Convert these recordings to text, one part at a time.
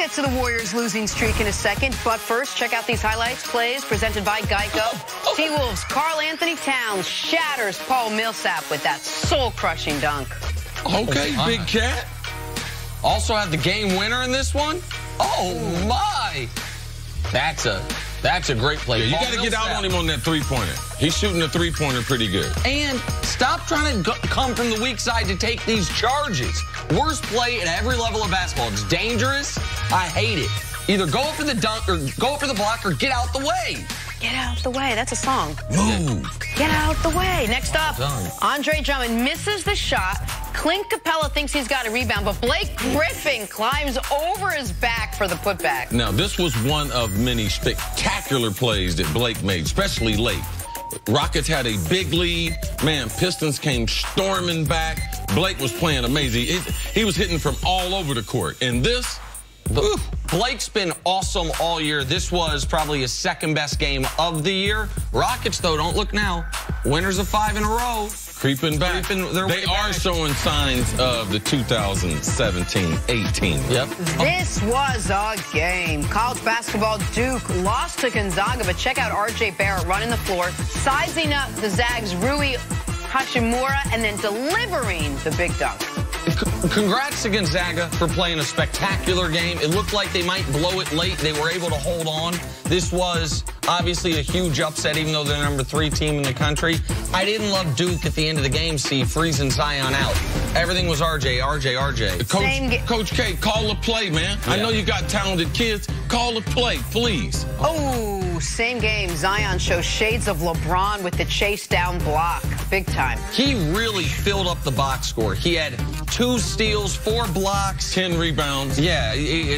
get to the Warriors' losing streak in a second, but first, check out these highlights plays presented by Geico. T-Wolves' Karl Anthony Towns shatters Paul Millsap with that soul-crushing dunk. Okay, Big Cat. Also had the game winner in this one. Oh, my. That's a great play. Yeah, you got to get out on him on that three-pointer. He's shooting the three-pointer pretty good. And stop trying to come from the weak side to take these charges. Worst play at every level of basketball. It's dangerous. I hate it. Either go for the dunk or go for the block or get out the way. Get out the way. That's a song. Move. Get out the way. Next up, Andre Drummond misses the shot. Clint Capella thinks he's got a rebound, but Blake Griffin climbs over his back for the putback. Now, this was one of many spectacular plays that Blake made, especially late. Rockets had a big lead. Man, Pistons came storming back. Blake was playing amazing. He was hitting from all over the court. And this, Blake's been awesome all year. This was probably his second-best game of the year. Rockets, though, don't look now. Winners of 5 in a row. Creeping back. They are showing signs of the 2017-18. Yep. This was a game. College basketball, Duke lost to Gonzaga, but check out R.J. Barrett running the floor, sizing up the Zags' Rui Hachimura, and then delivering the big dunk. Congrats to Gonzaga for playing a spectacular game. It looked like they might blow it late. They were able to hold on. This was obviously a huge upset, even though they're the #3 team in the country. I didn't love Duke at the end of the game, freezing Zion out. Everything was RJ. Coach K, call a play, man. Yeah. I know you got talented kids. Call a play, please. Oh, same game. Zion shows shades of LeBron with the chase down block. Big time. He really filled up the box score. He had 2 steals, 4 blocks. 10 rebounds. Yeah,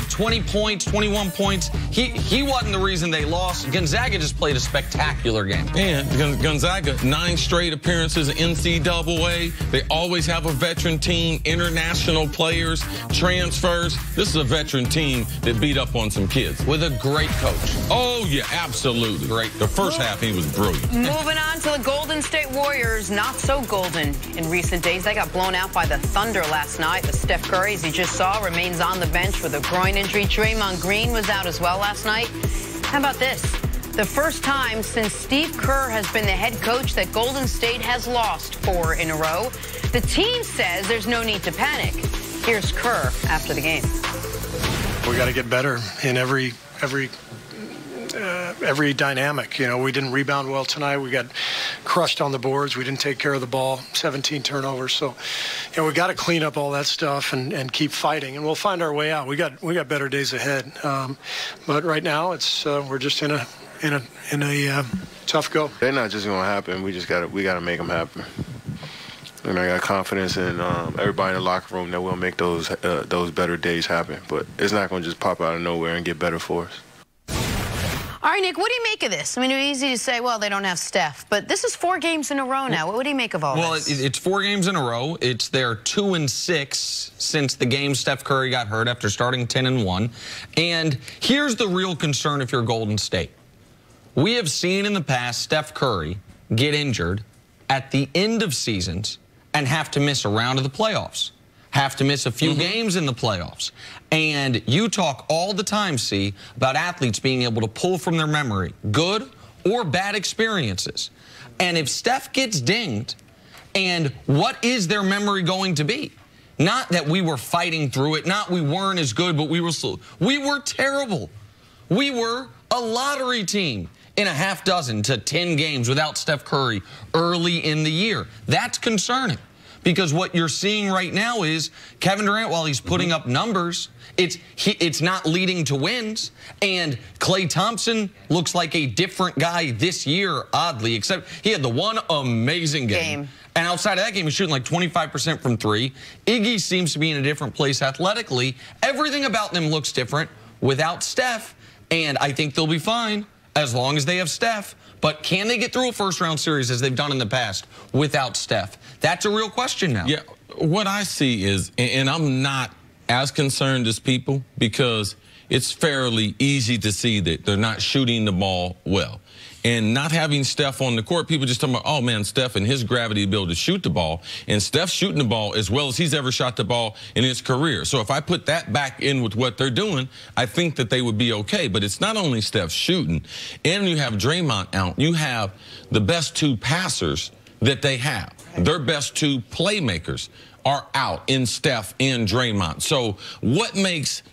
20 points, 21 points. He wasn't the reason they lost. Gonzaga just played a spectacular game. And Gonzaga, 9 straight appearances in NCAA. They always have a veteran team, international players, transfers. This is a veteran team that beat up on some kids. With a great coach. Oh, yeah, absolutely. Great. The first half, he was brilliant. Moving on to the Golden State Warriors. Not so golden in recent days. They got blown out by the Thunder last night. But Steph Curry, as you just saw, remains on the bench with a groin injury. Draymond Green was out as well last night. How about this? The first time since Steve Kerr has been the head coach that Golden State has lost 4 in a row. The team says there's no need to panic. Here's Kerr after the game. We got to get better in every dynamic. You know, we didn't rebound well tonight. We got crushed on the boards. We didn't take care of the ball. 17 turnovers. So, you know, we got to clean up all that stuff and keep fighting, and we'll find our way out. We got better days ahead. But right now, it's we're just in a tough go. They're not just going to happen. We got to make them happen. And I got confidence in everybody in the locker room that we'll make those better days happen. But it's not going to just pop out of nowhere and get better for us. All right, Nick, what do you make of this? I mean, it's easy to say, well, they don't have Steph. But this is 4 games in a row now. What do you make of all this? Well, it's 4 games in a row. It's their 2-6 since the game Steph Curry got hurt after starting 10-1. And here's the real concern if you're Golden State. We have seen in the past Steph Curry get injured at the end of seasons and have to miss a round of the playoffs, have to miss a few games in the playoffs. And you talk all the time, about athletes being able to pull from their memory good or bad experiences. And if Steph gets dinged, and what is their memory going to be? Not that we were fighting through it, not we weren't as good, but we were terrible. We were a lottery team in a half dozen to 10 games without Steph Curry early in the year. That's concerning. Because what you're seeing right now is Kevin Durant, while he's putting up numbers, it's not leading to wins. And Klay Thompson looks like a different guy this year, oddly, except he had the one amazing game. And outside of that game, he's shooting like 25% from 3. Iggy seems to be in a different place athletically. Everything about them looks different without Steph. And I think they'll be fine as long as they have Steph. But can they get through a first-round series as they've done in the past without Steph? That's a real question now. Yeah, what I see is, and I'm not as concerned as people because it's fairly easy to see that they're not shooting the ball well. And not having Steph on the court, people just talking about, oh, man, Steph and his gravity to be able to shoot the ball. And Steph's shooting the ball as well as he's ever shot the ball in his career. So if I put that back in with what they're doing, I think that they would be okay. But it's not only Steph shooting, and you have Draymond out. You have the best two passers that they have. Their best two playmakers are out in Steph and Draymond. So what makes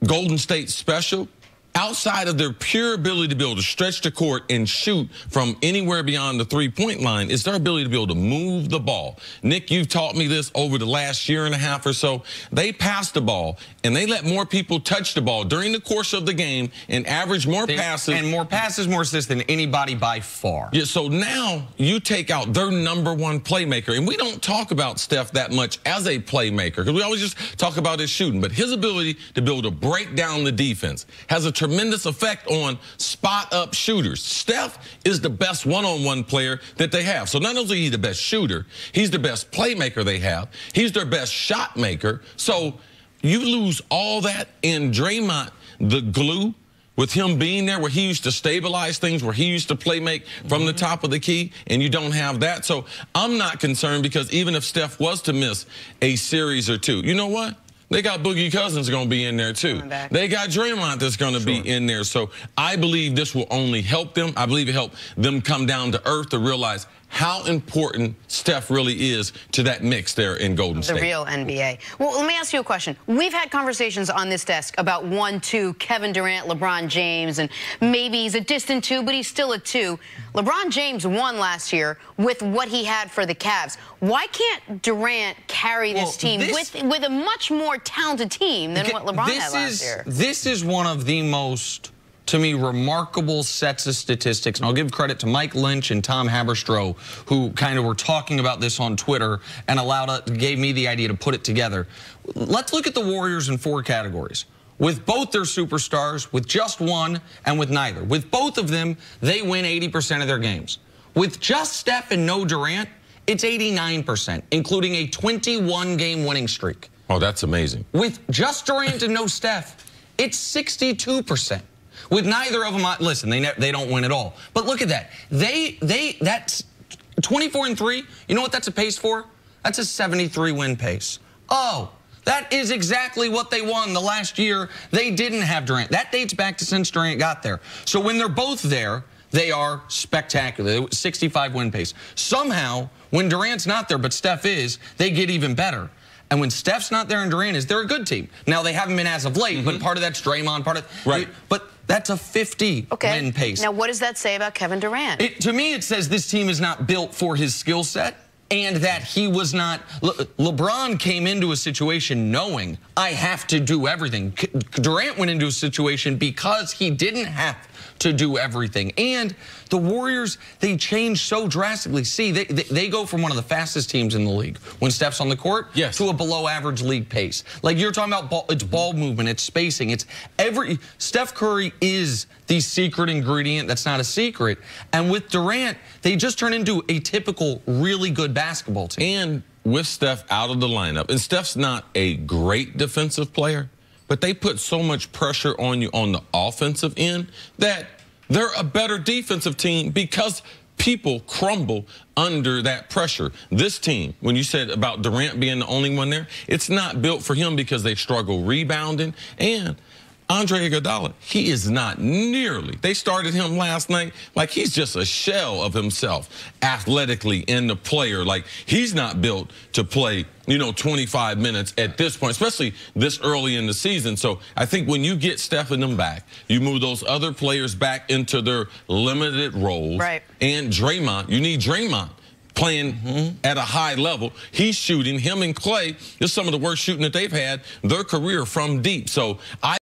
Golden State special? Outside of their pure ability to be able to stretch the court and shoot from anywhere beyond the three-point line is their ability to be able to move the ball. Nick, you've taught me this over the last year and a half or so. They pass the ball, and they let more people touch the ball during the course of the game and average more passes. And more passes, more assists than anybody by far. Yeah, so now you take out their #1 playmaker. And we don't talk about Steph that much as a playmaker because we always just talk about his shooting. But his ability to be able to break down the defense has a tremendous effect on spot-up shooters. Steph is the best one-on-one player that they have. So not only is he the best shooter, he's the best playmaker they have. He's their best shot maker. So you lose all that in Draymond, the glue, with him being there where he used to stabilize things, where he used to play make from the top of the key, and you don't have that. So I'm not concerned because even if Steph was to miss a series or two, you know what? They got Boogie Cousins going to be in there, too. They got Draymond that's going to be in there. So I believe this will only help them. I believe it helped them come down to earth to realize how important Steph really is to that mix there in Golden State. The real NBA. Well, let me ask you a question. We've had conversations on this desk about 1-2, Kevin Durant, LeBron James, and maybe he's a distant 2, but he's still a 2. LeBron James won last year with what he had for the Cavs. Why can't Durant carry this team with a much more talented team than what LeBron had last year? This is one of the most, to me, remarkable sets of statistics. And I'll give credit to Mike Lynch and Tom Haberstroh, who kind of were talking about this on Twitter and gave me the idea to put it together. Let's look at the Warriors in 4 categories. With both their superstars, with just one, and with neither. With both of them, they win 80% of their games. With just Steph and no Durant, it's 89%, including a 21-game winning streak. Oh, that's amazing. With just Durant and no Steph, it's 62%. With neither of them, listen, they don't win at all. But look at that. That's 24-3. You know what that's a pace for? That's a 73-win pace. Oh, that is exactly what they won the last year. They didn't have Durant. That dates back to since Durant got there. So when they're both there, they are spectacular. 65-win pace. Somehow, when Durant's not there, but Steph is, they get even better. And when Steph's not there and Durant is, they're a good team. Now, they haven't been as of late, but part of that's Draymond, part of... Right. But that's a 50-win pace. Now, what does that say about Kevin Durant? To me, it says this team is not built for his skill set and that he was not... LeBron came into a situation knowing, I have to do everything. Durant went into a situation because he didn't have to do everything. And the Warriors, they changed so drastically. See, they go from one of the fastest teams in the league when Steph's on the court to a below-average league pace. Like you're talking about, it's ball movement, it's spacing, it's Steph Curry is the secret ingredient that's not a secret. And with Durant, they just turn into a typical, really good basketball team. And with Steph out of the lineup, and Steph's not a great defensive player, but they put so much pressure on you on the offensive end that they're a better defensive team because people crumble under that pressure. This team, when you said about Durant being the only one there, it's not built for him because they struggle rebounding. And Andre Iguodala, he is not nearly. They started him last night like he's just a shell of himself athletically in the player. Like he's not built to play, 25 minutes at this point, especially this early in the season. So I think when you get Steph and them back, you move those other players back into their limited roles. Right. And Draymond, you need Draymond playing at a high level. He's shooting. Him and Clay, this is some of the worst shooting that they've had their career from deep. So